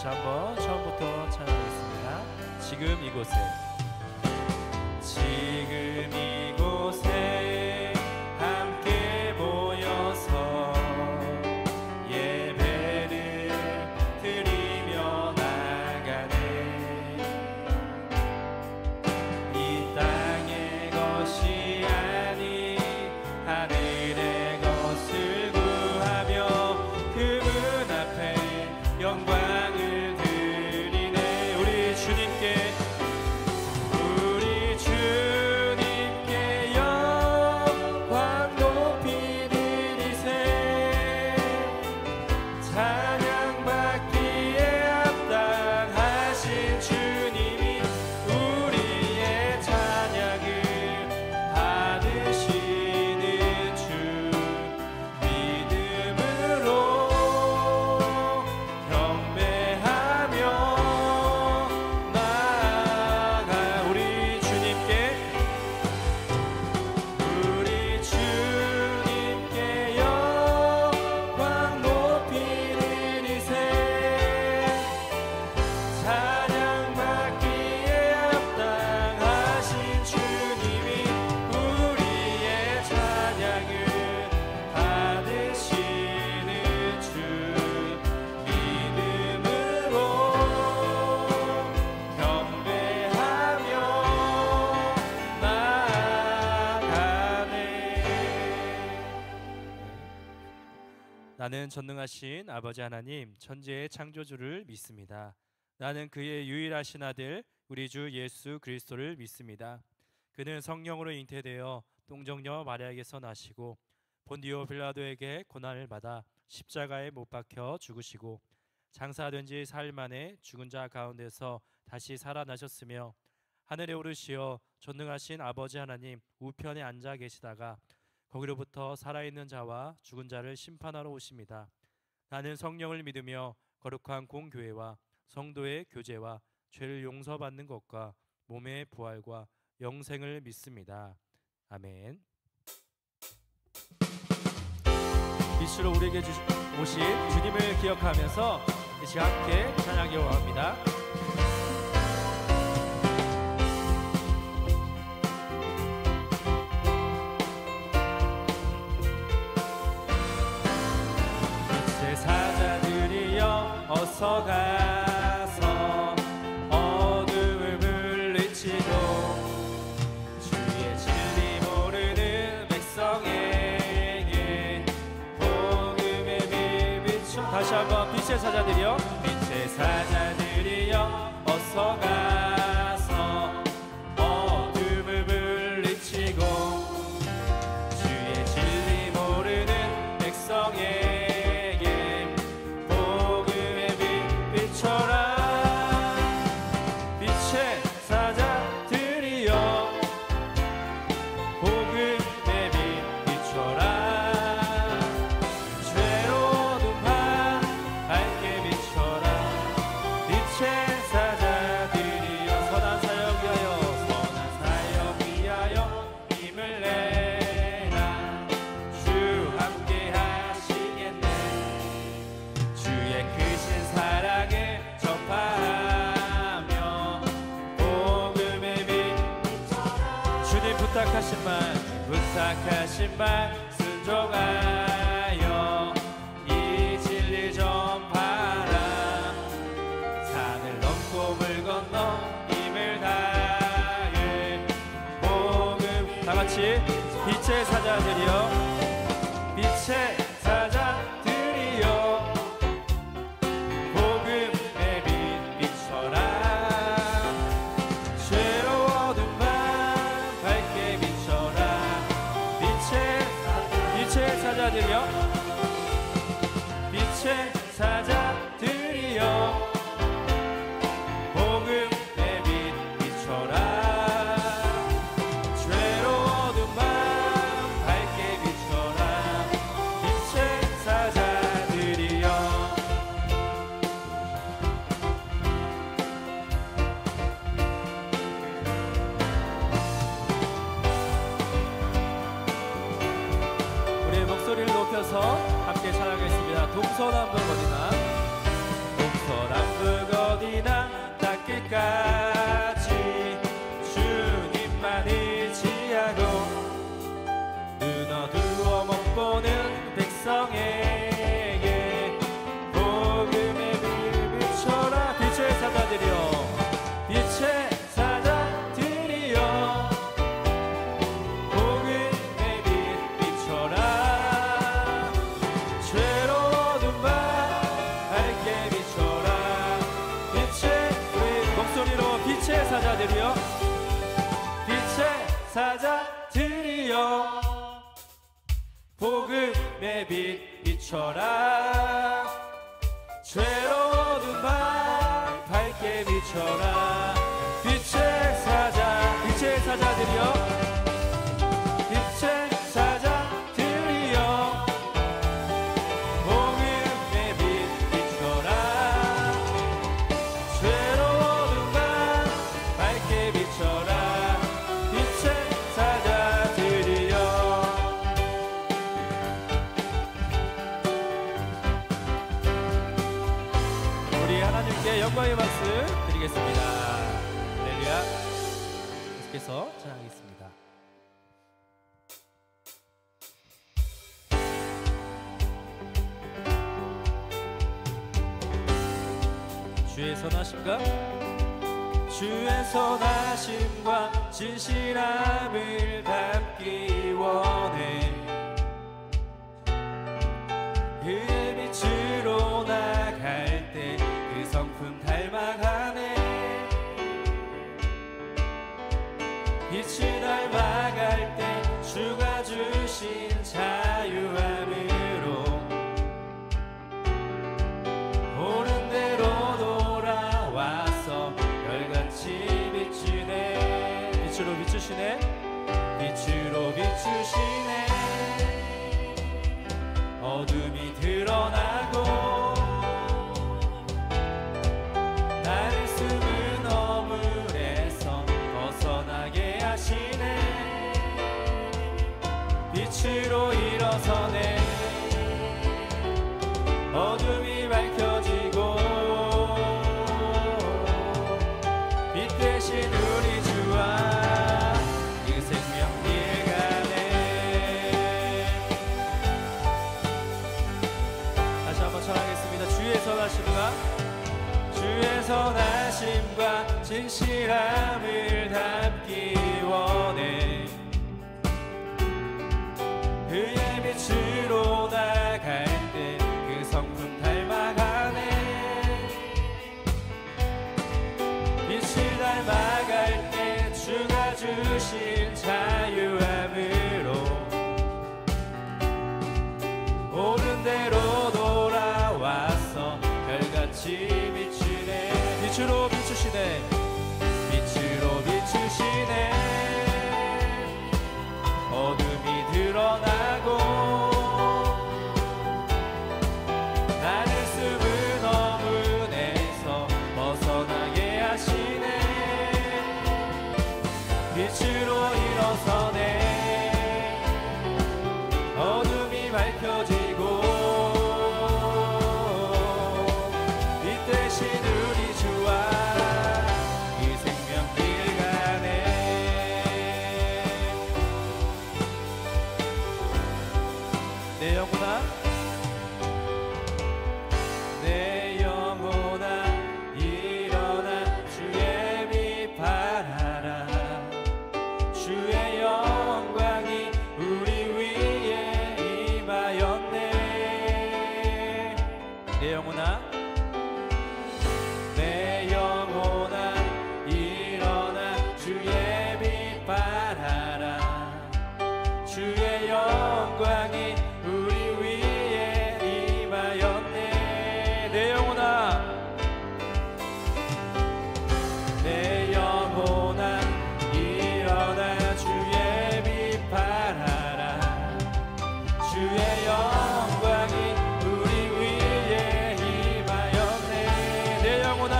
다시 한번 처음부터 찬양하겠습니다. 지금 이곳에, 지금 이곳에 함께 모여서 예배를 드리며 나가네. 이 땅의 것이 아닌 하늘의 것을 구하며 그분 앞에 영광을 드리네. 우리 주님께 영광 높이 드리세. 찬양받기에 합당하신 주님이 우리의 찬양을 받으시는 주. 믿음으로 경배하며 나아가. 우리 주님께 영광 높이 드리세. 찬양받기에 합당하신 주님이 우리의 찬양을 받으시는 주. 믿음으로 경배하며 나아가네. 나는 전능하신 아버지 하나님, 천지의 창조주를 믿습니다. 나는 그의 유일하신 아들 우리 주 예수 그리스도를 믿습니다. 그는 성령으로 잉태되어 동정녀 마리아에게서 나시고 본디오 빌라도에게 고난을 받아 십자가에 못 박혀 죽으시고 장사된 지 사흘 만에 죽은 자 가운데서 다시 살아나셨으며 하늘에 오르시어 전능하신 아버지 하나님 우편에 앉아 계시다가 거기로부터 살아있는 자와 죽은 자를 심판하러 오십니다. 나는 성령을 믿으며 거룩한 공교회와 성도의 교제와 죄를 용서받는 것과 몸의 부활과 영생을 믿습니다. 아멘. 빛으로 우리에게 오신 주님을 기억하면서 이 시간 함께 찬양하기 원합니다. 사자들이여 어서 가서 어둠을 물리치고 주의 진리 모르는 백성에게 복음의 빛 비춰. 다시 한번 빛의 사자들이여, 빛의 사자들이여 어서 가서 어둠을 물리치고 주의 진리 모르는 백성에게 부탁하신 말 순종하여 이 진리 전파라. 산을 넘고 물 건너 힘을 다해 복음. 다같이 빛의 사자들이여, 빛의 사자들이여 복음의 빛 비춰라. 죄로워둔 밤 밝게 비춰라. 빛의 사자들이여, 빛의 사자들이여 복음의 빛 비춰라. 죄로워둔 밤 밝게 비춰라. 빛의 사자들이여. 우리의 목소리를 높여서 함께 찬양하겠습니다. 동서남북 어디나 동서남북 비춰라. 빛의 우리 목소리로 빛의 사자들이여, 빛의 사자들이여, 복음의 빛 비춰라. 죄로 어두운 밤 밝게 비춰라. 빛의 사자, 빛의 사자들이여, 빛의 사자들이여, 복음의 빛 비춰라. 죄로 어두운 밤 밝게 비춰라. 빛의 사자들이여. 우리 하나님께 영광의 박수 드리겠습니다. 할렐루야. 계속해서 찬양하겠습니다. 주의 선하심과 주의 선하심과 진실함을 담기 원해. 그의 빛으로 나갈 때 그 성품 닮아가네. 빛이 닮아갈 때 주가 주신 자유함으로 옳은 대로 돌아와서 별같이 비추네. 빛으로 비추시네. 빛으로 비추시네. 어둠이 드러나고 나를 숨은 어물에서 벗어나게 하시네. 빛으로 일어서네. 어둠이 밝혀지고 빛 대신 우리 주와 그 생명 길 가네. 다시 한번 전하겠습니다. 주의 선하심과 주의 선하심과 진실함을 담기 원해. 그의 빛으로 나갈 때 그 성품 닮아가네. 빛을 닮아갈 때 주가 주신 자유함으로 옳은 대로 돌아와서 별같이 비추네. 빛으로 비추시네. 빛으로 비추시네. 어둠이 드러나고 나를 숨은 어문에서 벗어나게 하시네. 빛으로 일어서네. 어둠이 밝혀지고 빛 대신 우리 주와 그 생명 길 가네. 내 영혼아, 내 영혼아 일어나 주의 빛 발하라. 주의 영광이 우리 위에 임하였네. 내 영혼아, 내 영혼아 일어나 주의 빛 발하라. 주의 영광이 우리 위에 임하였네. 내 영혼아, 내 영혼아 일어나 주의 빛 발하라. 주의 영광이 우리 위에 임하였네. 내 영혼아,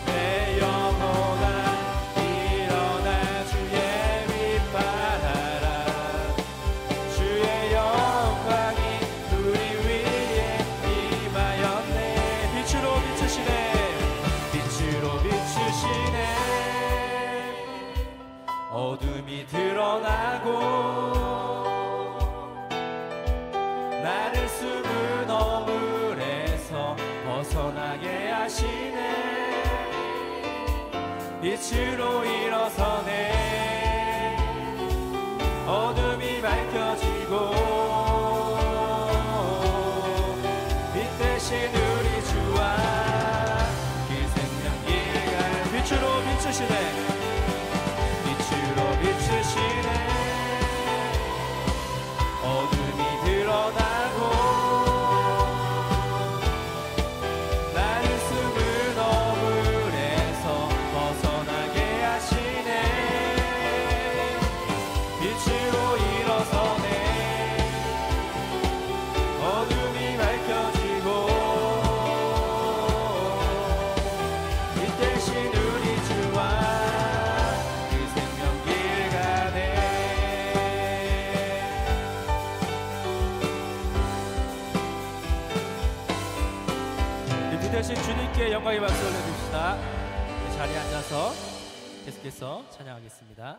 내 영혼아 일어나 주의 빛 발하라. 주의 영광이 우리 위에 임하였네. 빛으로 비추시네. 빛으로 비추시네. 어둠이 드러나고 나를 숨은 어물에서 벗어나게 하시네. 빛으로 일어서네. 어둠이 밝혀지고 되신 주님께 영광의 박수 올려드립시다. 자리에 앉아서 계속해서 찬양하겠습니다.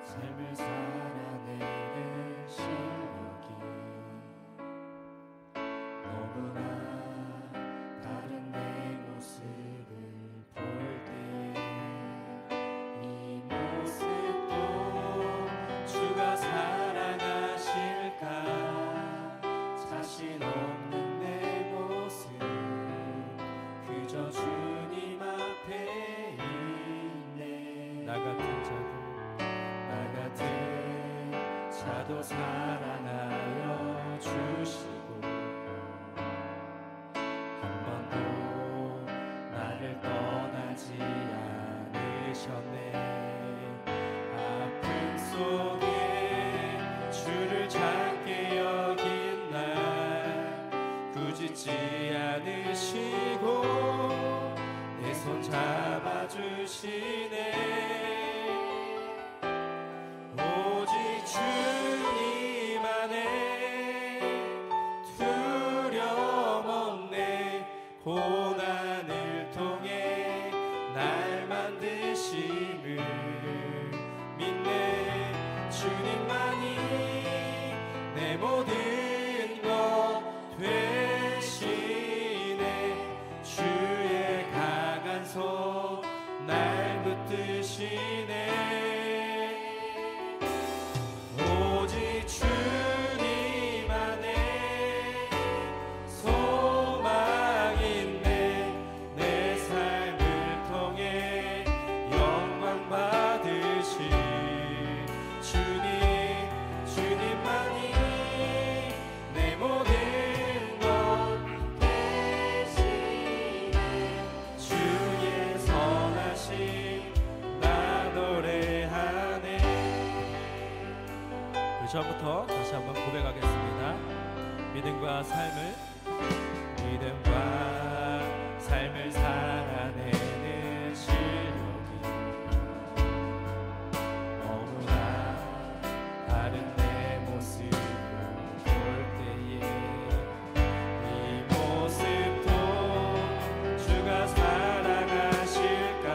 삶을 살아내는 실력이 너무나 다른 내 모습을 볼 때 이 모습도 주가 사랑하실까 자신 없는 내 모습 그저 주님 앞에 있네. 나 같은 자도 사랑하여 주시고 한 번도 나를 떠나지 않으셨네. 아픔 속에 주를 작게 여긴 날 꾸짖지 않으시고 내 손 잡아주시네. 주님 안에 두려움 없네. 고난을 통해 날 만드심을 믿네. 주님만이 내 모든 것 되시네. 주의 강한 손 날 붙드시네. 주님 안에 소망 있네. 내 삶을 통해 영광 받으신 주님만이 내 모든 것 되시네. 주의 선하심 나 노래하네. 처음부터 다시 한번 고백하겠습니다. 믿음과 삶을 살아내는 실력이 너무나 다른 내 모습을 볼 때에 이 모습도 주가 사랑하실까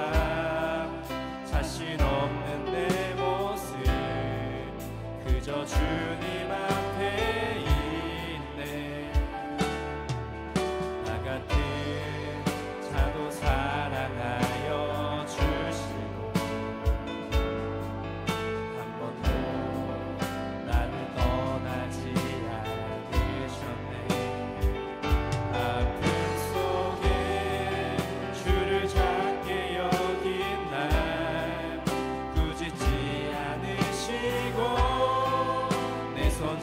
자신 없는 내 모습 그저 주님 앞에 있네. 나 같은 자도 사랑하여 주시고 한 번도 나를 떠나지 않으셨네. 아픔 속에 주를 작게 여긴 날 꾸짖지 않으시고 손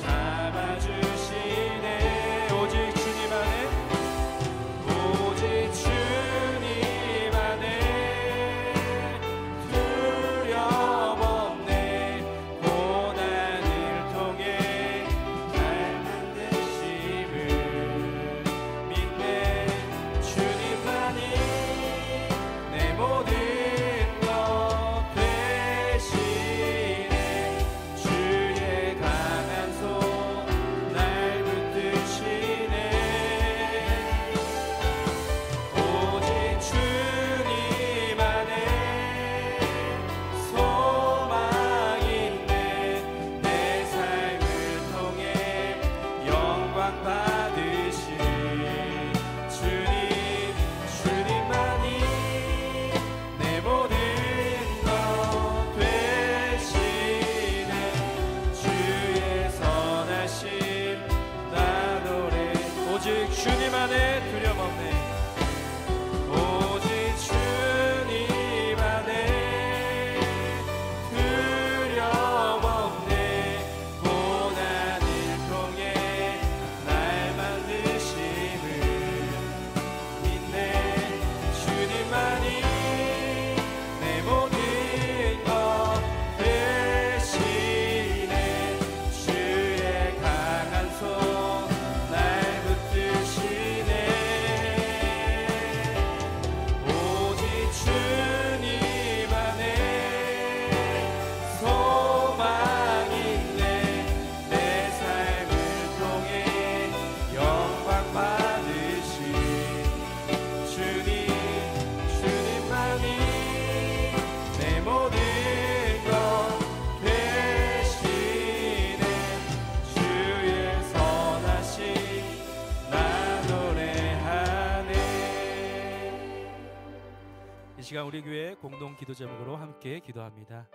우리 교회 공동 기도 제목으로 함께 기도합니다.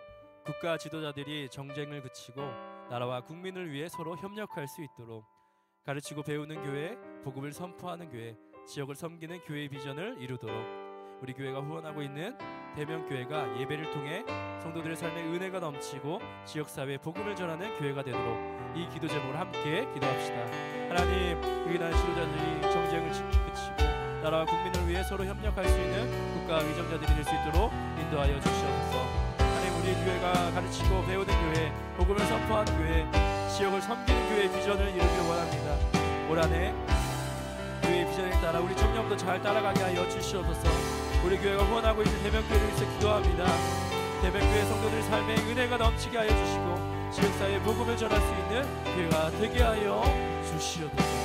국가 지도자들이 정쟁을 그치고 나라와 국민을 위해 서로 협력할 수 있도록 가르치고 배우는 교회, 복음을 선포하는 교회, 지역을 섬기는 교회의 비전을 이루도록 우리 교회가 후원하고 있는 대명교회가 예배를 통해 성도들의 삶에 은혜가 넘치고 지역사회에 복음을 전하는 교회가 되도록 이 기도 제목으로 함께 기도합시다. 하나님, 우리나라 지도자들이 정쟁을 그치고 나라와 국민을 위해 서로 협력할 수 있는 국가 위정자들이 될 수 있도록 인도하여 주시옵소서. 하나님, 우리 교회가 가르치고 배우는 교회, 복음을 선포하는 교회, 지역을 섬기는 교회의 비전을 이루기를 원합니다. 올 한해 교회의 비전에 따라 우리 청년도 잘 따라가게 하여 주시옵소서. 우리 교회가 후원하고 있는 대명교회를 위해서 기도합니다. 대명교회 성도들의 삶에 은혜가 넘치게 하여 주시고 지역사회에 복음을 전할 수 있는 교회가 되게 하여 주시옵소서.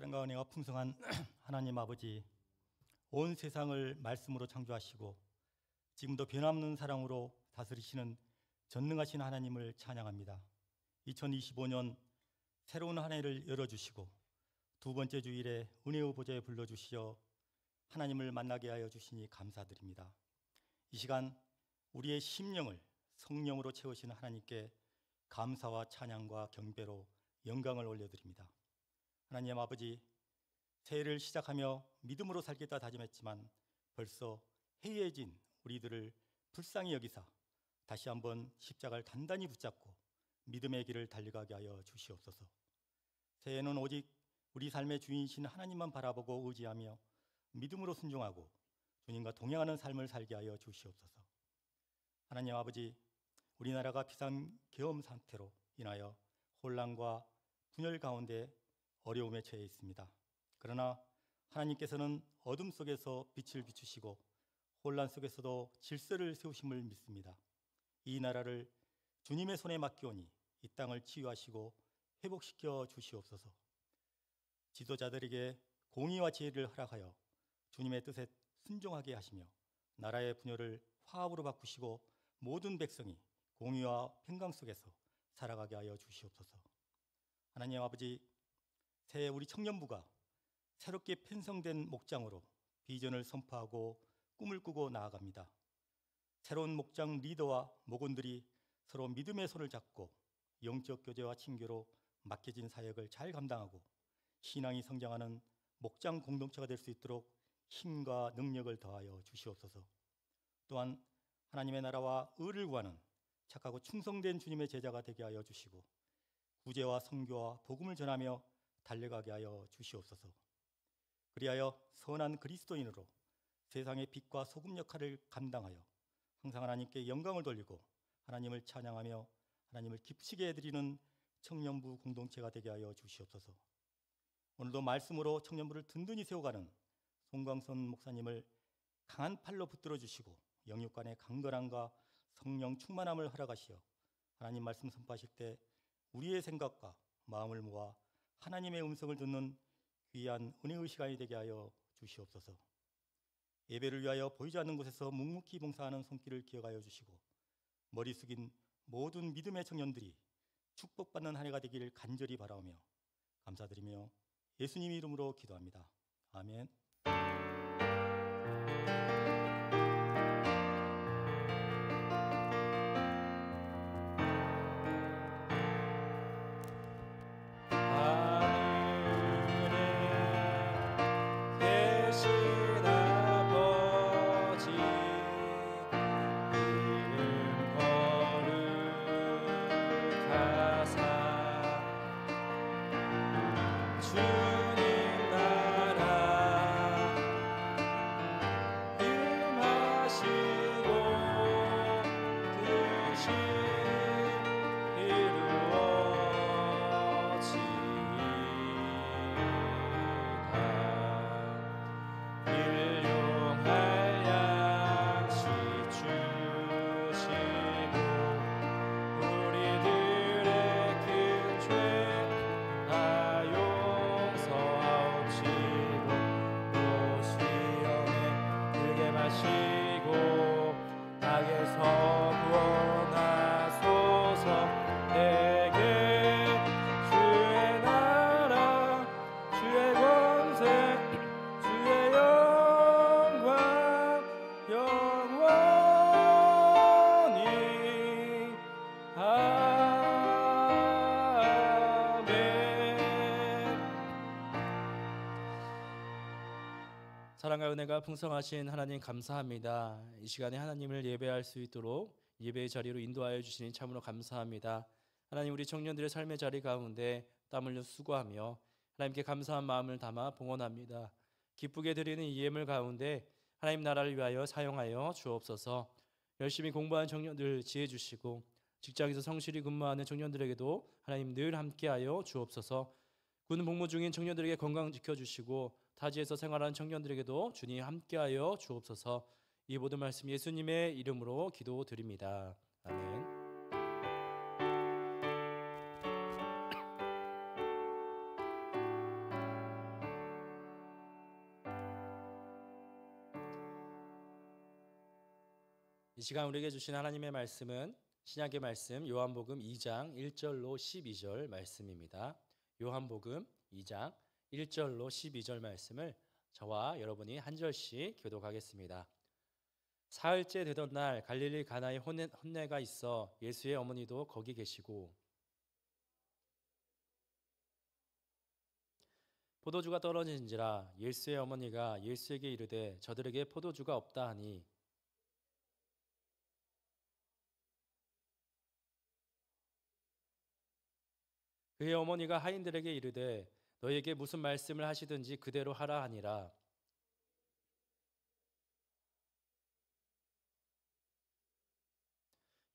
사랑과 은혜가 풍성한 하나님 아버지, 온 세상을 말씀으로 창조하시고 지금도 변함없는 사랑으로 다스리시는 전능하신 하나님을 찬양합니다. 2025년 새로운 한 해를 열어주시고 두 번째 주일에 은혜의 보좌에 불러주시어 하나님을 만나게 하여 주시니 감사드립니다. 이 시간 우리의 심령을 성령으로 채우시는 하나님께 감사와 찬양과 경배로 영광을 올려드립니다. 하나님 아버지, 새해를 시작하며 믿음으로 살겠다 다짐했지만 벌써 해이해진 우리들을 불쌍히 여기사 다시 한번 십자가를 단단히 붙잡고 믿음의 길을 달려가게 하여 주시옵소서. 새해는 오직 우리 삶의 주인이신 하나님만 바라보고 의지하며 믿음으로 순종하고 주님과 동행하는 삶을 살게 하여 주시옵소서. 하나님 아버지, 우리나라가 비상계엄 상태로 인하여 혼란과 분열 가운데 어려움에 처해 있습니다. 그러나 하나님께서는 어둠 속에서 빛을 비추시고 혼란 속에서도 질서를 세우심을 믿습니다. 이 나라를 주님의 손에 맡기오니 이 땅을 치유하시고 회복시켜 주시옵소서. 지도자들에게 공의와 지혜를 허락하여 주님의 뜻에 순종하게 하시며 나라의 분열을 화합으로 바꾸시고 모든 백성이 공의와 평강 속에서 살아가게 하여 주시옵소서. 하나님 아버지, 새해 우리 청년부가 새롭게 편성된 목장으로 비전을 선포하고 꿈을 꾸고 나아갑니다. 새로운 목장 리더와 목원들이 서로 믿음의 손을 잡고 영적 교제와 친교로 맡겨진 사역을 잘 감당하고 신앙이 성장하는 목장 공동체가 될 수 있도록 힘과 능력을 더하여 주시옵소서. 또한 하나님의 나라와 의를 구하는 착하고 충성된 주님의 제자가 되게 하여 주시고 구제와 선교와 복음을 전하며 달려가게 하여 주시옵소서. 그리하여 선한 그리스도인으로 세상의 빛과 소금 역할을 감당하여 항상 하나님께 영광을 돌리고 하나님을 찬양하며 하나님을 기쁘시게 해드리는 청년부 공동체가 되게 하여 주시옵소서. 오늘도 말씀으로 청년부를 든든히 세워가는 송광선 목사님을 강한 팔로 붙들어 주시고 영육간의 강건함과 성령 충만함을 허락하시어 하나님 말씀 선포하실 때 우리의 생각과 마음을 모아 하나님의 음성을 듣는 귀한 은혜의 시간이 되게 하여 주시옵소서. 예배를 위하여 보이지 않는 곳에서 묵묵히 봉사하는 손길을 기억하여 주시고 머리 숙인 모든 믿음의 청년들이 축복받는 한 해가 되기를 간절히 바라오며 감사드리며 예수님 이름으로 기도합니다. 아멘. 주님 나라 악에서 구원하소서. 내게 주의 나라 주의 권세 주의 영광 영원히 아멘. 사랑과 은혜가 풍성하신 하나님 감사합니다. 이 시간에 하나님을 예배할 수 있도록 예배의 자리로 인도하여 주시니 참으로 감사합니다. 하나님, 우리 청년들의 삶의 자리 가운데 땀 흘려 수고하며 하나님께 감사한 마음을 담아 봉헌합니다. 기쁘게 드리는 이 예물 가운데 하나님 나라를 위하여 사용하여 주옵소서. 열심히 공부하는 청년들 지혜 주시고 직장에서 성실히 근무하는 청년들에게도 하나님 늘 함께하여 주옵소서. 군 복무 중인 청년들에게 건강 지켜주시고 타지에서 생활하는 청년들에게도 주님 함께하여 주옵소서. 이 모든 말씀 예수님의 이름으로 기도드립니다. 아멘. 이 시간 우리에게 주신 하나님의 말씀은 신약의 말씀 요한복음 2장 1절로 12절 말씀입니다. 요한복음 2장 1절로 12절 말씀을 저와 여러분이 한 절씩 교독하겠습니다. 사흘째 되던 날 갈릴리 가나에 혼례가 있어 예수의 어머니도 거기 계시고 포도주가 떨어진지라 예수의 어머니가 예수에게 이르되 저들에게 포도주가 없다 하니 그의 어머니가 하인들에게 이르되 너희에게 무슨 말씀을 하시든지 그대로 하라 하니라.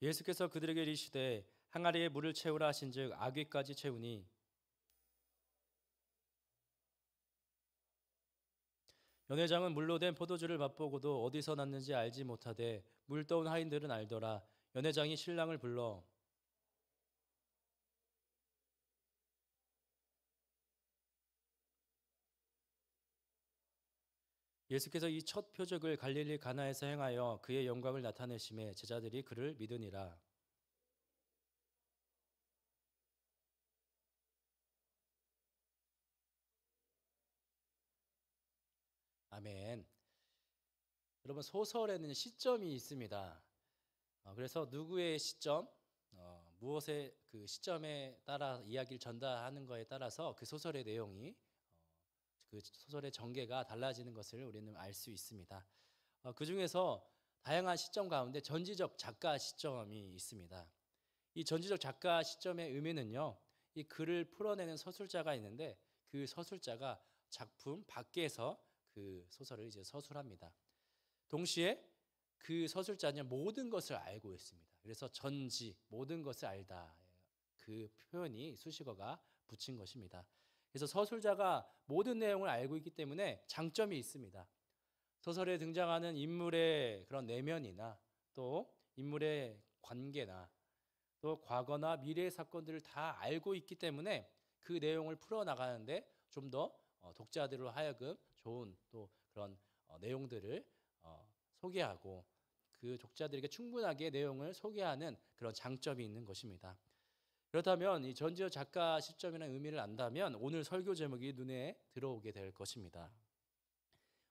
예수께서 그들에게 이르시되 항아리에 물을 채우라 하신즉 아귀까지 채우니 연회장은 물로 된 포도주를 맛보고도 어디서 났는지 알지 못하되 물 떠온 하인들은 알더라. 연회장이 신랑을 불러 예수께서 이 첫 표적을 갈릴리 가나에서 행하여 그의 영광을 나타내심에 제자들이 그를 믿으니라. 아멘. 여러분, 소설에는 시점이 있습니다. 그래서 누구의 시점, 무엇의 그 시점에 따라 이야기를 전달하는 것에 따라서 그 소설의 내용이 그 소설의 전개가 달라지는 것을 우리는 알 수 있습니다. 그 중에서 다양한 시점 가운데 전지적 작가 시점이 있습니다. 이 전지적 작가 시점의 의미는요, 이 글을 풀어내는 서술자가 있는데 그 서술자가 작품 밖에서 그 소설을 이제 서술합니다. 동시에 그 서술자는 모든 것을 알고 있습니다. 그래서 전지, 모든 것을 알다, 그 표현이 수식어가 붙인 것입니다. 그래서 서술자가 모든 내용을 알고 있기 때문에 장점이 있습니다. 소설에 등장하는 인물의 그런 내면이나 또 인물의 관계나 또 과거나 미래의 사건들을 다 알고 있기 때문에 그 내용을 풀어나가는데 좀 더 독자들로 하여금 좋은 또 그런 내용들을 소개하고 그 독자들에게 충분하게 내용을 소개하는 그런 장점이 있는 것입니다. 그렇다면 이 전지적 작가 시점이라는 의미를 안다면 오늘 설교 제목이 눈에 들어오게 될 것입니다.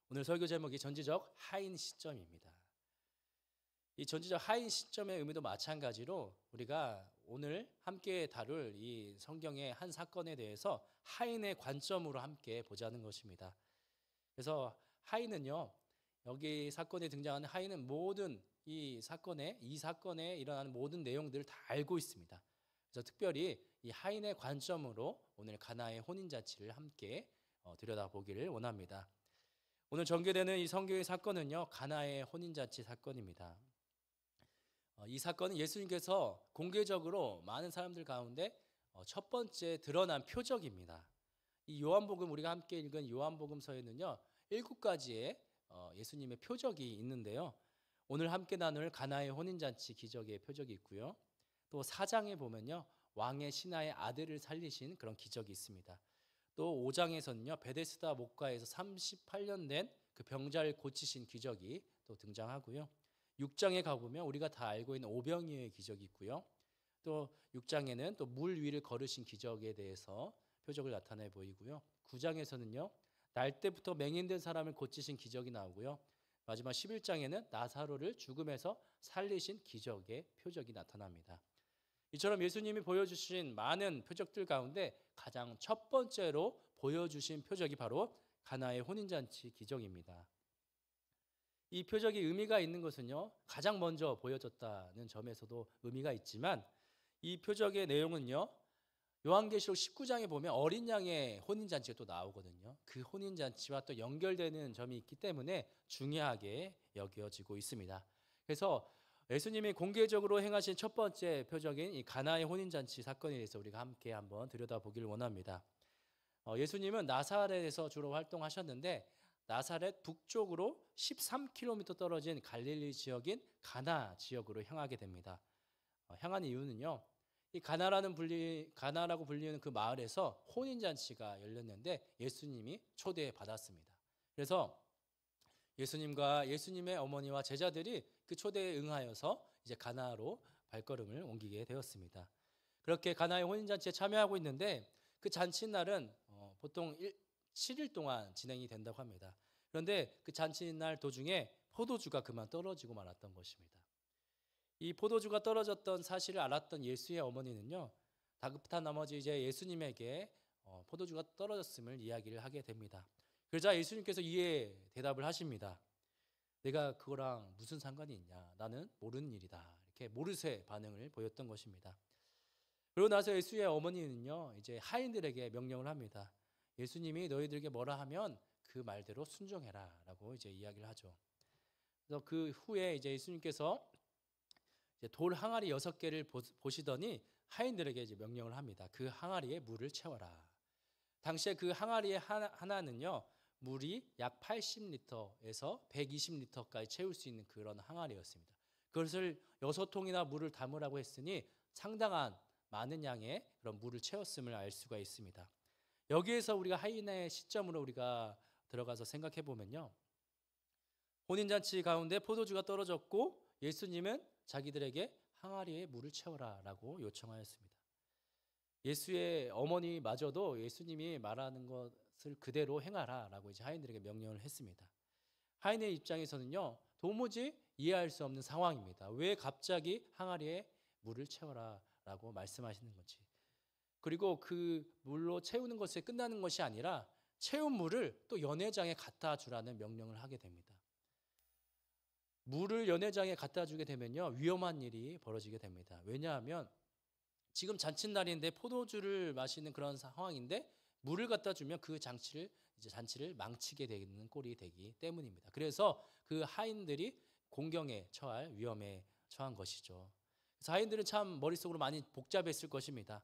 오늘 설교 제목이 전지적 하인 시점입니다. 이 전지적 하인 시점의 의미도 마찬가지로 우리가 오늘 함께 다룰 이 성경의 한 사건에 대해서 하인의 관점으로 함께 보자는 것입니다. 그래서 하인은요, 여기 사건에 등장하는 하인은 모든 이 사건에 일어나는 모든 내용들을 다 알고 있습니다. 그래서 특별히 이 하인의 관점으로 오늘 가나의 혼인잔치를 함께 들여다보기를 원합니다. 오늘 전개되는 이 성경의 사건은요, 가나의 혼인잔치 사건입니다. 이 사건은 예수님께서 공개적으로 많은 사람들 가운데 첫 번째 드러난 표적입니다. 이 요한복음, 우리가 함께 읽은 요한복음서에는요 7가지의 예수님의 표적이 있는데요, 오늘 함께 나눌 가나의 혼인잔치 기적의 표적이 있고요, 또 4장에 보면요 왕의 신하의 아들을 살리신 그런 기적이 있습니다. 또 5장에서는요 베데스다 목가에서 38년 된 그 병자를 고치신 기적이 또 등장하고요, 6장에 가보면 우리가 다 알고 있는 오병이어의 기적이 있고요. 또 6장에는 또 물 위를 걸으신 기적에 대해서 표적을 나타내 보이고요. 9장에서는요. 날 때부터 맹인된 사람을 고치신 기적이 나오고요. 마지막 11장에는 나사로를 죽음에서 살리신 기적의 표적이 나타납니다. 이처럼 예수님이 보여주신 많은 표적들 가운데 가장 첫 번째로 보여주신 표적이 바로 가나의 혼인잔치 기적입니다. 이 표적이 의미가 있는 것은요, 가장 먼저 보여졌다는 점에서도 의미가 있지만 이 표적의 내용은요, 요한계시록 19장에 보면 어린 양의 혼인잔치가 또 나오거든요. 그 혼인잔치와 또 연결되는 점이 있기 때문에 중요하게 여겨지고 있습니다. 그래서 예수님이 공개적으로 행하신 첫 번째 표적인 이 가나의 혼인잔치 사건에 대해서 우리가 함께 한번 들여다보기를 원합니다. 예수님은 나사렛에서 주로 활동하셨는데 나사렛 북쪽으로 13km 떨어진 갈릴리 지역인 가나 지역으로 향하게 됩니다. 향한 이유는요, 이 가나라고 불리는 그 마을에서 혼인잔치가 열렸는데 예수님이 초대받았습니다. 그래서 예수님과 예수님의 어머니와 제자들이 그 초대에 응하여서 이제 가나로 발걸음을 옮기게 되었습니다. 그렇게 가나의 혼인잔치에 참여하고 있는데 그 잔치날은 보통 7일 동안 진행이 된다고 합니다. 그런데 그 잔치날 도중에 포도주가 그만 떨어지고 말았던 것입니다. 이 포도주가 떨어졌던 사실을 알았던 예수의 어머니는요, 다급한 나머지 이제 예수님에게 포도주가 떨어졌음을 이야기를 하게 됩니다. 그러자 예수님께서 이에 대답을 하십니다. 내가 그거랑 무슨 상관이 있냐? 나는 모르는 일이다. 이렇게 모르쇠 반응을 보였던 것입니다. 그러고 나서 예수의 어머니는요, 이제 하인들에게 명령을 합니다. 예수님이 너희들에게 뭐라 하면 그 말대로 순종해라라고 이제 이야기를 하죠. 그래서 그 후에 이제 예수님께서 이제 돌 항아리 6개를 보시더니 하인들에게 이제 명령을 합니다. 그 항아리에 물을 채워라. 당시에 그 항아리의 하나는요, 물이 약 80리터에서 120리터까지 채울 수 있는 그런 항아리였습니다. 그것을 6통이나 물을 담으라고 했으니 상당한 많은 양의 그런 물을 채웠음을 알 수가 있습니다. 여기에서 우리가 하인의 시점으로 우리가 들어가서 생각해 보면요, 혼인잔치 가운데 포도주가 떨어졌고 예수님은 자기들에게 항아리에 물을 채워라라고 요청하였습니다. 예수의 어머니마저도 예수님이 말하는 것을 그대로 행하라라고 이제 하인들에게 명령을 했습니다. 하인의 입장에서는요, 도무지 이해할 수 없는 상황입니다. 왜 갑자기 항아리에 물을 채워라라고 말씀하시는 건지. 그리고 그 물로 채우는 것에 끝나는 것이 아니라 채운 물을 또 연회장에 갖다 주라는 명령을 하게 됩니다. 물을 연회장에 갖다 주게 되면요, 위험한 일이 벌어지게 됩니다. 왜냐하면 지금 잔칫날인데 포도주를 마시는 그런 상황인데 물을 갖다 주면 그 잔치를 망치게 되는 꼴이 되기 때문입니다. 그래서 그 하인들이 공경에 처할 위험에 처한 것이죠. 그래서 하인들은 참 머릿속으로 많이 복잡했을 것입니다.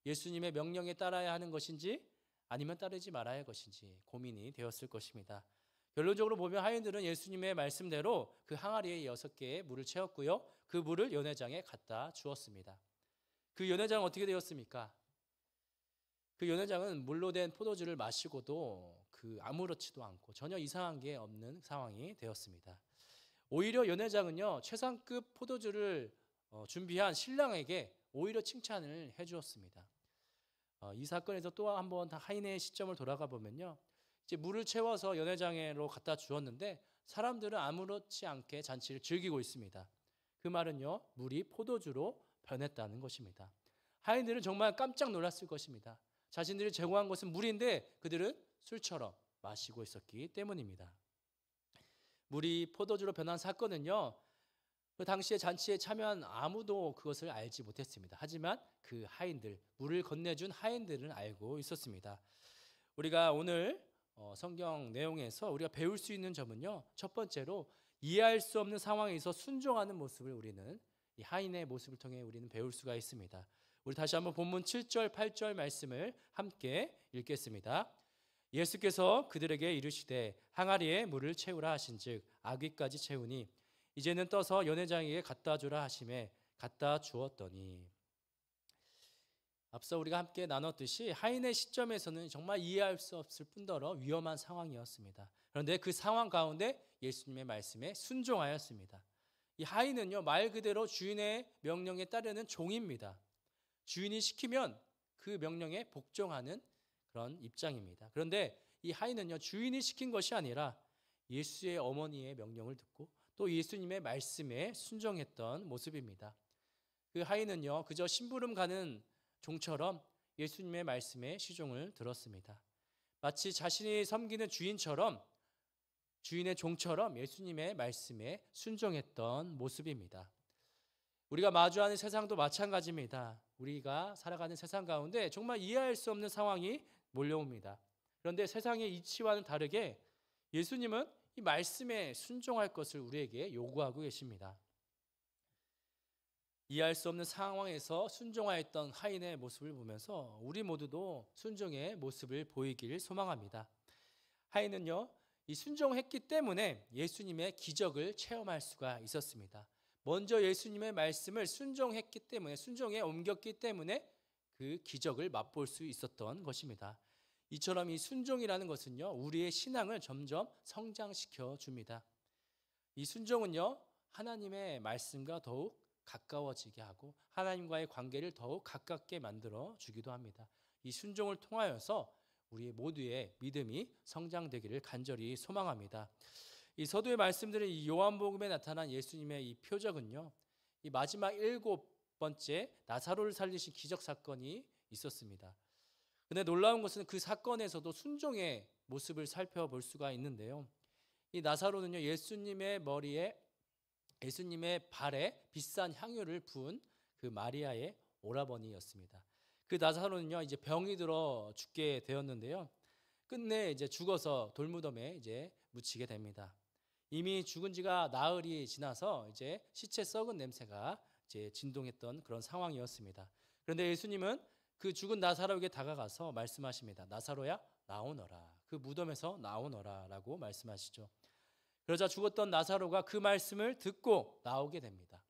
예수님의 명령에 따라야 하는 것인지 아니면 따르지 말아야 할 것인지 고민이 되었을 것입니다. 결론적으로 보면 하인들은 예수님의 말씀대로 그 항아리에 6개의 물을 채웠고요, 그 물을 연회장에 갖다 주었습니다. 그 연회장은 어떻게 되었습니까? 그 연회장은 물로 된 포도주를 마시고도 아무렇지도 않고 전혀 이상한 게 없는 상황이 되었습니다. 오히려 연회장은요, 최상급 포도주를 준비한 신랑에게 오히려 칭찬을 해주었습니다. 이 사건에서 또 한번 하인의 시점을 돌아가 보면요, 이제 물을 채워서 연회장으로 갖다 주었는데 사람들은 아무렇지 않게 잔치를 즐기고 있습니다. 그 말은요, 물이 포도주로 변했다는 것입니다. 하인들은 정말 깜짝 놀랐을 것입니다. 자신들이 제공한 것은 물인데 그들은 술처럼 마시고 있었기 때문입니다. 물이 포도주로 변한 사건은요, 그 당시에 잔치에 참여한 아무도 그것을 알지 못했습니다. 하지만 그 하인들, 물을 건네준 하인들은 알고 있었습니다. 우리가 오늘 성경 내용에서 우리가 배울 수 있는 점은요, 첫 번째로 이해할 수 없는 상황에서 순종하는 모습을 우리는 이 하인의 모습을 통해 우리는 배울 수가 있습니다. 우리 다시 한번 본문 7절, 8절 말씀을 함께 읽겠습니다. 예수께서 그들에게 이르시되 항아리에 물을 채우라 하신즉 아귀까지 채우니 이제는 떠서 연회장에게 갖다 주라 하심에 갖다 주었더니. 앞서 우리가 함께 나눴듯이 하인의 시점에서는 정말 이해할 수 없을 뿐더러 위험한 상황이었습니다. 그런데 그 상황 가운데 예수님의 말씀에 순종하였습니다. 이 하인은요, 말 그대로 주인의 명령에 따르는 종입니다. 주인이 시키면 그 명령에 복종하는 그런 입장입니다. 그런데 이 하인은요, 주인이 시킨 것이 아니라 예수의 어머니의 명령을 듣고 또 예수님의 말씀에 순종했던 모습입니다. 그 하인은요, 그저 심부름 가는 종처럼 예수님의 말씀에 시종을 들었습니다. 마치 자신이 섬기는 주인처럼, 주인의 종처럼 예수님의 말씀에 순종했던 모습입니다. 우리가 마주하는 세상도 마찬가지입니다. 우리가 살아가는 세상 가운데 정말 이해할 수 없는 상황이 몰려옵니다. 그런데 세상의 이치와는 다르게 예수님은 이 말씀에 순종할 것을 우리에게 요구하고 계십니다. 이해할 수 없는 상황에서 순종하였던 하인의 모습을 보면서 우리 모두도 순종의 모습을 보이길 소망합니다. 하인은요, 이 순종했기 때문에 예수님의 기적을 체험할 수가 있었습니다. 먼저 예수님의 말씀을 순종했기 때문에, 순종에 옮겼기 때문에 그 기적을 맛볼 수 있었던 것입니다. 이처럼 이 순종이라는 것은요, 우리의 신앙을 점점 성장시켜 줍니다. 이 순종은요, 하나님의 말씀과 더욱 가까워지게 하고 하나님과의 관계를 더욱 가깝게 만들어 주기도 합니다. 이 순종을 통하여서 우리 모두의 믿음이 성장되기를 간절히 소망합니다. 이 서두에 말씀드린 이 요한복음에 나타난 예수님의 이 표적은요, 이 마지막 7번째 나사로를 살리신 기적 사건이 있었습니다. 근데 놀라운 것은 그 사건에서도 순종의 모습을 살펴볼 수가 있는데요. 이 나사로는요, 예수님의 머리에, 예수님의 발에 비싼 향유를 부은 그 마리아의 오라버니였습니다. 그 나사로는요, 이제 병이 들어 죽게 되었는데요. 끝내 이제 죽어서 돌무덤에 이제 묻히게 됩니다. 이미 죽은 지가 나흘이 지나서 이제 시체 썩은 냄새가 이제 진동했던 그런 상황이었습니다. 그런데 예수님은 그 죽은 나사로에게 다가가서 말씀하십니다. 나사로야, 나오너라. 그 무덤에서 나오너라라고 말씀하시죠. 그러자 죽었던 나사로가 그 말씀을 듣고 나오게 됩니다.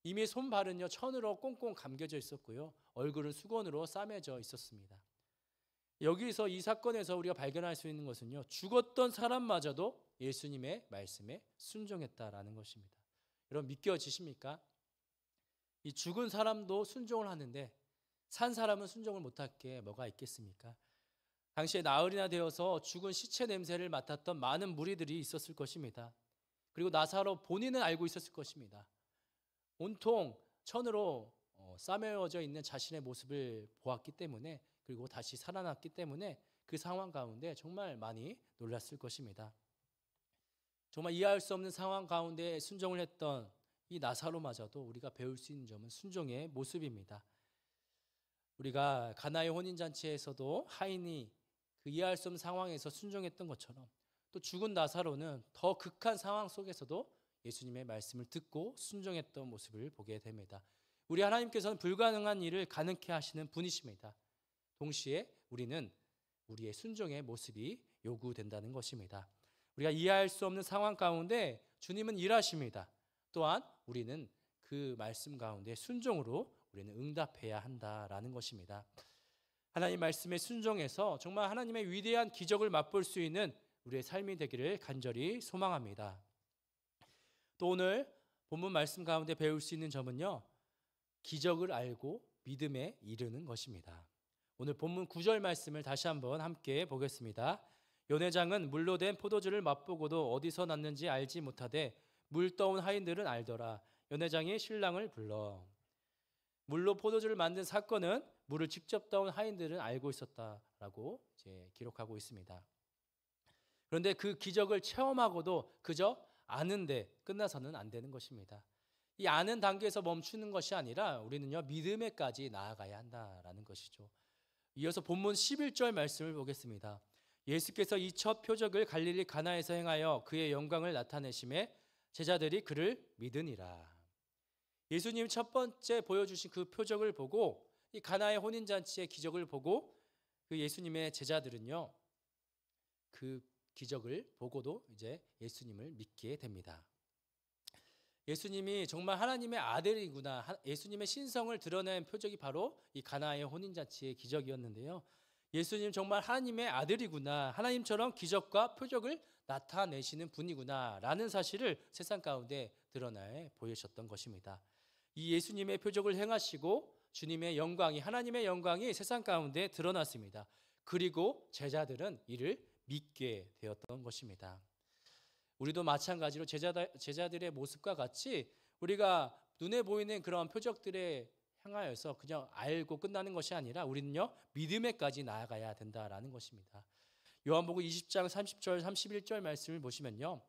이미 손발은요, 천으로 꽁꽁 감겨져 있었고요, 얼굴은 수건으로 싸매져 있었습니다. 여기서 이 사건에서 우리가 발견할 수 있는 것은요, 죽었던 사람마저도 예수님의 말씀에 순종했다라는 것입니다. 여러분, 믿겨지십니까? 이 죽은 사람도 순종을 하는데 산 사람은 순종을 못할 게 뭐가 있겠습니까? 당시에 나흘이나 되어서 죽은 시체 냄새를 맡았던 많은 무리들이 있었을 것입니다. 그리고 나사로 본인은 알고 있었을 것입니다. 온통 천으로 싸매어져 있는 자신의 모습을 보았기 때문에, 그리고 다시 살아났기 때문에 그 상황 가운데 정말 많이 놀랐을 것입니다. 정말 이해할 수 없는 상황 가운데 순종을 했던 이 나사로마저도 우리가 배울 수 있는 점은 순종의 모습입니다. 우리가 가나의 혼인잔치에서도 하인이 그 이해할 수 없는 상황에서 순종했던 것처럼, 또 죽은 나사로는 더 극한 상황 속에서도 예수님의 말씀을 듣고 순종했던 모습을 보게 됩니다. 우리 하나님께서는 불가능한 일을 가능케 하시는 분이십니다. 동시에 우리는 우리의 순종의 모습이 요구된다는 것입니다. 우리가 이해할 수 없는 상황 가운데 주님은 일하십니다. 또한 우리는 그 말씀 가운데 순종으로 우리는 응답해야 한다라는 것입니다. 하나님 말씀에 순종해서 정말 하나님의 위대한 기적을 맛볼 수 있는 우리의 삶이 되기를 간절히 소망합니다. 또 오늘 본문 말씀 가운데 배울 수 있는 점은요, 기적을 알고 믿음에 이르는 것입니다. 오늘 본문 9절 말씀을 다시 한번 함께 보겠습니다. 연회장은 물로 된 포도주를 맛보고도 어디서 났는지 알지 못하되 물 떠온 하인들은 알더라. 연회장이 신랑을 불러. 물로 포도주를 만든 사건은 물을 직접 떠온 하인들은 알고 있었다라고 이제 기록하고 있습니다. 그런데 그 기적을 체험하고도 그저 아는데 끝나서는 안 되는 것입니다. 이 아는 단계에서 멈추는 것이 아니라 우리는요, 믿음에까지 나아가야 한다라는 것이죠. 이어서 본문 11절 말씀을 보겠습니다. 예수께서 이 첫 표적을 갈릴리 가나에서 행하여 그의 영광을 나타내심에 제자들이 그를 믿으니라. 예수님이 첫 번째 보여주신 그 표적을 보고, 이 가나의 혼인잔치의 기적을 보고 그 예수님의 제자들은요, 그 기적을 보고도 이제 예수님을 믿게 됩니다. 예수님이 정말 하나님의 아들이구나, 예수님의 신성을 드러낸 표적이 바로 이 가나의 혼인잔치의 기적이었는데요. 예수님 정말 하나님의 아들이구나, 하나님처럼 기적과 표적을 나타내시는 분이구나라는 사실을 세상 가운데 드러내 보이셨던 것입니다. 이 예수님의 표적을 행하시고 주님의 영광이, 하나님의 영광이 세상 가운데 드러났습니다. 그리고 제자들은 이를 믿게 되었던 것입니다. 우리도 마찬가지로 제자들의 모습과 같이 우리가 눈에 보이는 그런 표적들에 향하여서 그냥 알고 끝나는 것이 아니라 우리는요, 믿음에까지 나아가야 된다라는 것입니다. 요한복음 20장 30절 31절 말씀을 보시면요,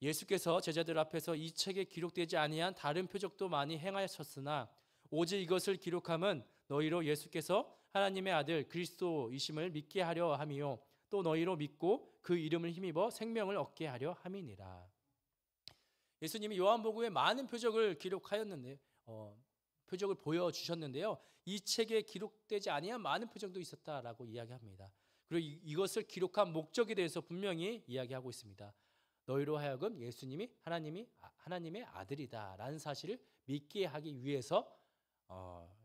예수께서 제자들 앞에서 이 책에 기록되지 아니한 다른 표적도 많이 행하셨으나 오직 이것을 기록함은 너희로 예수께서 하나님의 아들 그리스도이심을 믿게 하려 함이요 또 너희로 믿고 그 이름을 힘입어 생명을 얻게 하려 함이니라. 예수님이 요한복음에 많은 표적을 기록하였는데 표적을 보여주셨는데요, 이 책에 기록되지 아니한 많은 표적도 있었다라고 이야기합니다. 그리고 이것을 기록한 목적에 대해서 분명히 이야기하고 있습니다. 너희로 하여금 예수님이 하나님의 아들이다라는 사실을 믿게 하기 위해서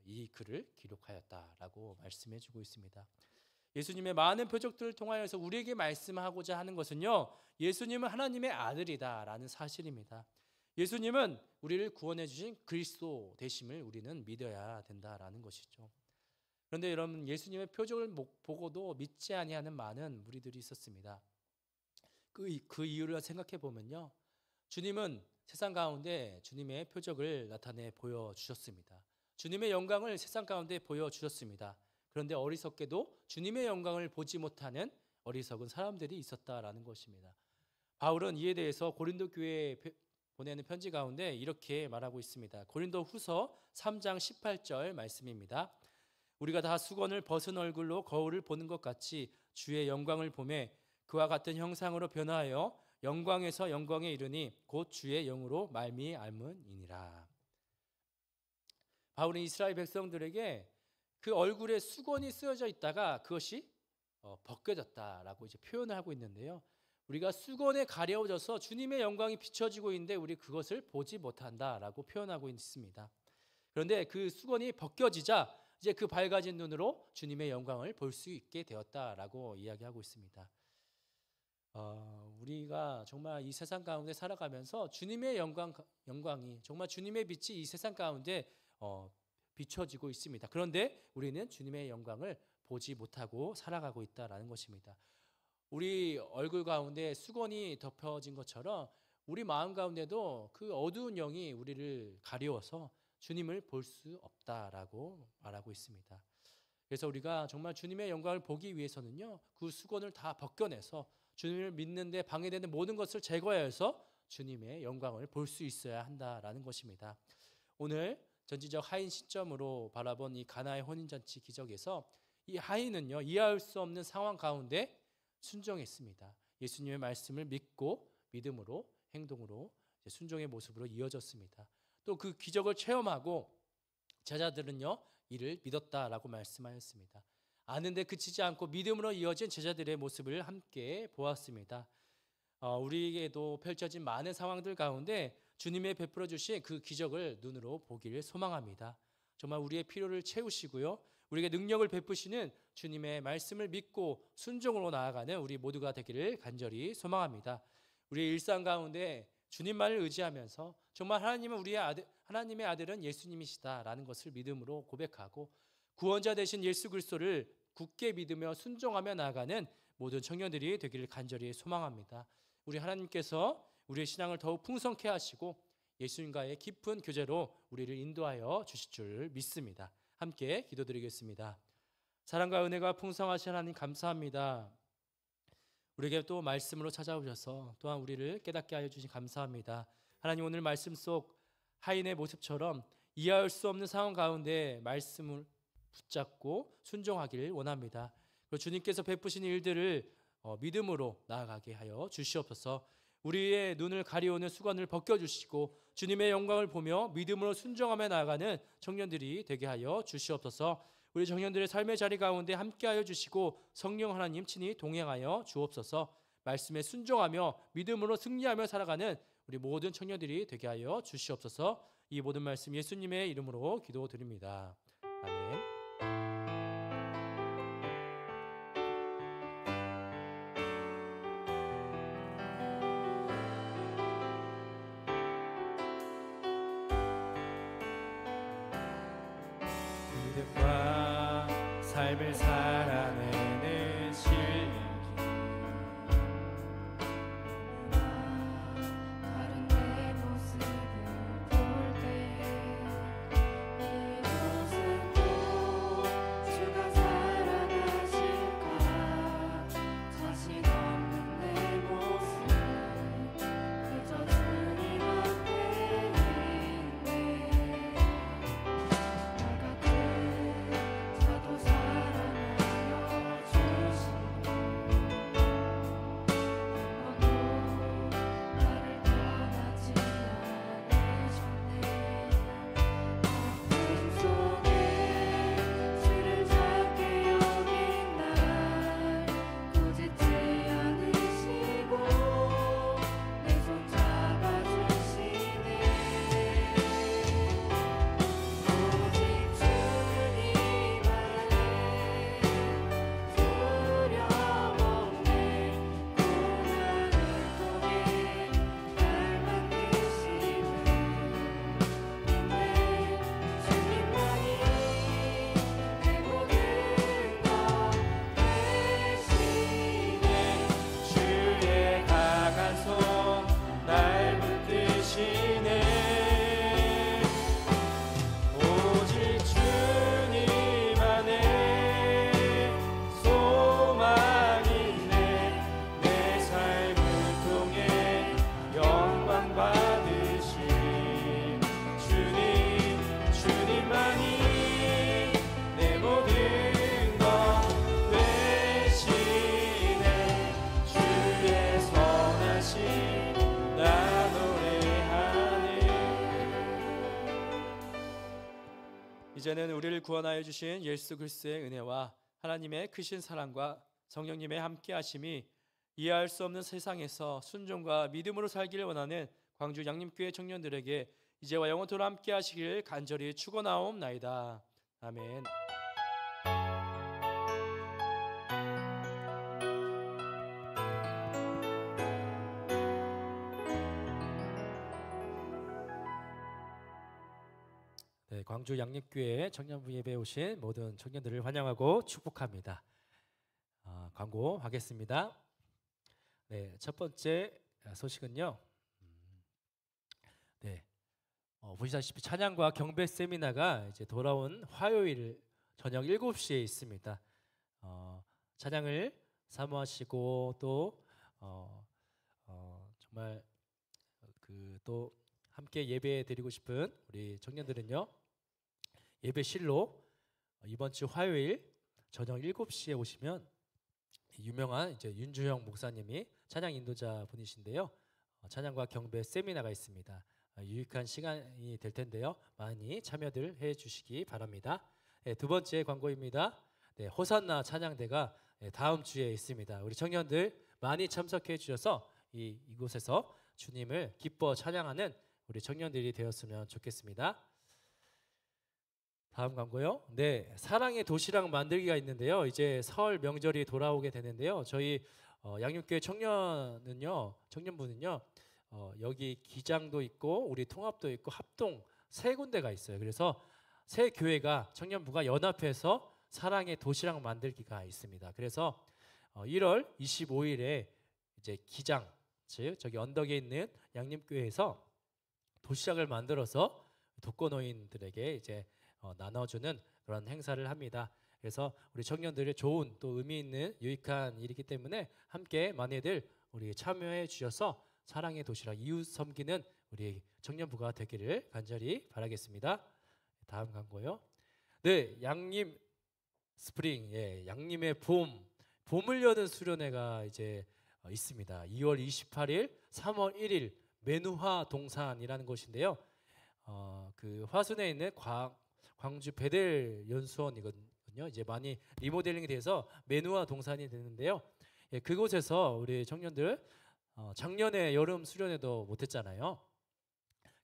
이 글을 기록하였다라고 말씀해주고 있습니다. 예수님의 많은 표적들을 통하여서 우리에게 말씀하고자 하는 것은요, 예수님은 하나님의 아들이다라는 사실입니다. 예수님은 우리를 구원해 주신 그리스도 되심을 우리는 믿어야 된다라는 것이죠. 그런데 여러분, 예수님의 표적을 보고도 믿지 아니하는 많은 무리들이 있었습니다. 그 이유를 생각해 보면요, 주님은 세상 가운데 주님의 표적을 나타내 보여주셨습니다. 주님의 영광을 세상 가운데 보여주셨습니다. 그런데 어리석게도 주님의 영광을 보지 못하는 어리석은 사람들이 있었다라는 것입니다. 바울은 이에 대해서 고린도 교회에 보내는 편지 가운데 이렇게 말하고 있습니다. 고린도 후서 3장 18절 말씀입니다. 우리가 다 수건을 벗은 얼굴로 거울을 보는 것 같이 주의 영광을 보매 그와 같은 형상으로 변화하여 영광에서 영광에 이르니 곧 주의 영으로 말미암음이니라. 바울은 이스라엘 백성들에게 그 얼굴에 수건이 쓰여져 있다가 그것이 벗겨졌다라고 이제 표현을 하고 있는데요, 우리가 수건에 가려져서 주님의 영광이 비춰지고 있는데 우리 그것을 보지 못한다라고 표현하고 있습니다. 그런데 그 수건이 벗겨지자 이제 그 밝아진 눈으로 주님의 영광을 볼 수 있게 되었다라고 이야기하고 있습니다. 우리가 정말 이 세상 가운데 살아가면서 주님의 영광이 정말 주님의 빛이 이 세상 가운데 비춰지고 있습니다. 그런데 우리는 주님의 영광을 보지 못하고 살아가고 있다라는 것입니다. 우리 얼굴 가운데 수건이 덮여진 것처럼 우리 마음 가운데도 그 어두운 영이 우리를 가리워서 주님을 볼 수 없다라고 말하고 있습니다. 그래서 우리가 정말 주님의 영광을 보기 위해서는요, 그 수건을 다 벗겨내서 주님을 믿는데 방해되는 모든 것을 제거해서 주님의 영광을 볼 수 있어야 한다라는 것입니다. 오늘 전지적 하인 시점으로 바라본 이 가나의 혼인잔치 기적에서 이 하인은요, 이해할 수 없는 상황 가운데 순종했습니다. 예수님의 말씀을 믿고 믿음으로 행동으로 순종의 모습으로 이어졌습니다. 또 그 기적을 체험하고 제자들은요, 이를 믿었다라고 말씀하였습니다. 아는데 그치지 않고 믿음으로 이어진 제자들의 모습을 함께 보았습니다. 우리에게도 펼쳐진 많은 상황들 가운데 주님의 베풀어 주신 그 기적을 눈으로 보기를 소망합니다. 정말 우리의 필요를 채우시고요, 우리에게 능력을 베푸시는 주님의 말씀을 믿고 순종으로 나아가는 우리 모두가 되기를 간절히 소망합니다. 우리의 일상 가운데 주님만을 의지하면서 정말 하나님의 아들은 예수님이시다라는 것을 믿음으로 고백하고 구원자 되신 예수 그리스도를 굳게 믿으며 순종하며 나아가는 모든 청년들이 되기를 간절히 소망합니다. 우리 하나님께서 우리의 신앙을 더욱 풍성케 하시고 예수님과의 깊은 교제로 우리를 인도하여 주실 줄 믿습니다. 함께 기도드리겠습니다. 사랑과 은혜가 풍성하신 하나님 감사합니다. 우리에게 또 말씀으로 찾아오셔서 또한 우리를 깨닫게 하여 주신 감사합니다. 하나님, 오늘 말씀 속 하인의 모습처럼 이해할 수 없는 상황 가운데 말씀을 붙잡고 순종하기를 원합니다. 그리고 주님께서 베푸신 일들을 믿음으로 나아가게 하여 주시옵소서. 우리의 눈을 가리우는 수건을 벗겨주시고 주님의 영광을 보며 믿음으로 순종하며 나아가는 청년들이 되게 하여 주시옵소서. 우리 청년들의 삶의 자리 가운데 함께하여 주시고 성령 하나님 친히 동행하여 주옵소서. 말씀에 순종하며 믿음으로 승리하며 살아가는 우리 모든 청년들이 되게 하여 주시옵소서. 이 모든 말씀 예수님의 이름으로 기도드립니다. 아멘. 믿음과 삶을 살아내는 실력이 다른 내 모습을 볼 때 이곳은 또 주가 살아가실까 자신 없는 내 모습 그저 주님 앞에 있네 날 같은 자도 사랑하여 주시고 한 번도 나를 떠나지 않으셨네 아픔 속에 주를 작게 여긴 날 꾸짖지 않으시고 내 손 잡아주시네 오직 주님 안에 두려움 없네 고난을 통해 날 만드시는 믿네 주님만이 내 모든 것 되시네 주의 강한 손 날 붙드시네 오직 주님 안에 소망 있네 내 삶을 통해 영광 받으신 주님만이 내 모든 것 되시네 주의 선하심 나 노래하네. 이제는 우리를 구원하여 주신 예수 그리스도의 은혜와 하나님의 크신 사랑과 성령님의 함께하심이 이해할 수 없는 세상에서 순종과 믿음으로 살기를 원하는 광주 양림교회 청년들에게 이제와 영원토록 함께하시기를 간절히 축원하옵나이다. 아멘. 네, 광주 양립교회 청년부 예배에 오신 모든 청년들을 환영하고 축복합니다. 광고하겠습니다. 네, 첫 번째 소식은요. 네, 보시다시피 찬양과 경배 세미나가 이제 돌아온 화요일 저녁 7시에 있습니다. 찬양을 사모하시고 또 정말 또 함께 예배 드리고 싶은 우리 청년들은요. 예배실로 이번 주 화요일 저녁 7시에 오시면 유명한 이제 윤주영 목사님이 찬양 인도자 분이신데요. 찬양과 경배 세미나가 있습니다. 유익한 시간이 될 텐데요. 많이 참여들 해 주시기 바랍니다. 네, 두 번째 광고입니다. 네, 호산나 찬양대가 다음 주에 있습니다. 우리 청년들 많이 참석해 주셔서 이곳에서 주님을 기뻐 찬양하는 우리 청년들이 되었으면 좋겠습니다. 다음 광고요. 네, 사랑의 도시락 만들기가 있는데요. 이제 설 명절이 돌아오게 되는데요. 저희 양육교회 청년부는요. 여기 기장도 있고 우리 통합도 있고 합동 세 군데가 있어요. 그래서 세 교회가 청년부가 연합해서 사랑의 도시락 만들기가 있습니다. 그래서 1월 25일에 이제 기장 즉 저기 언덕에 있는 양림교회에서 도시락을 만들어서 독거노인들에게 이제 나눠주는 그런 행사를 합니다. 그래서 우리 청년들의 좋은 또 의미 있는 유익한 일이기 때문에 함께 많이들 우리 참여해 주셔서 사랑의 도시락 이웃 섬기는 우리 청년부가 되기를 간절히 바라겠습니다. 다음 광고요. 네, 양림 스프링, 양림의 봄을 여는 수련회가 이제 있습니다. 2월 28일, 3월 1일 매누화 동산이라는 곳인데요. 그 화순에 있는 광주 베델 연수원이거든요. 이제 많이 리모델링이 돼서 매누화 동산이 되는데요. 그곳에서 우리 청년들 작년에 여름 수련회도 못했잖아요.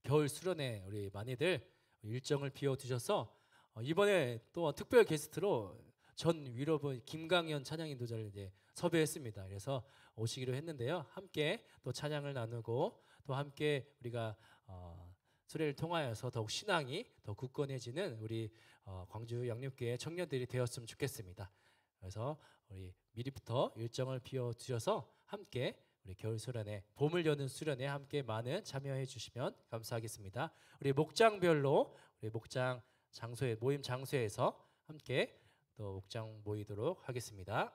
겨울 수련회 우리 많이들 일정을 비워두셔서 이번에 또 특별 게스트로 전 위로분 김강현 찬양 인도자를 이제 섭외했습니다. 그래서 오시기로 했는데요. 함께 또 찬양을 나누고 또 함께 우리가 수련을 통하여서 더욱 신앙이 더 굳건해지는 우리 광주 양육교회 청년들이 되었으면 좋겠습니다. 그래서 우리 미리부터 일정을 비워 주셔서 함께 우리 겨울 수련회, 봄을 여는 수련회 함께 많은 참여해 주시면 감사하겠습니다. 우리 목장별로 우리 목장 장소에 모임 장소에서 함께 또 목장 모이도록 하겠습니다.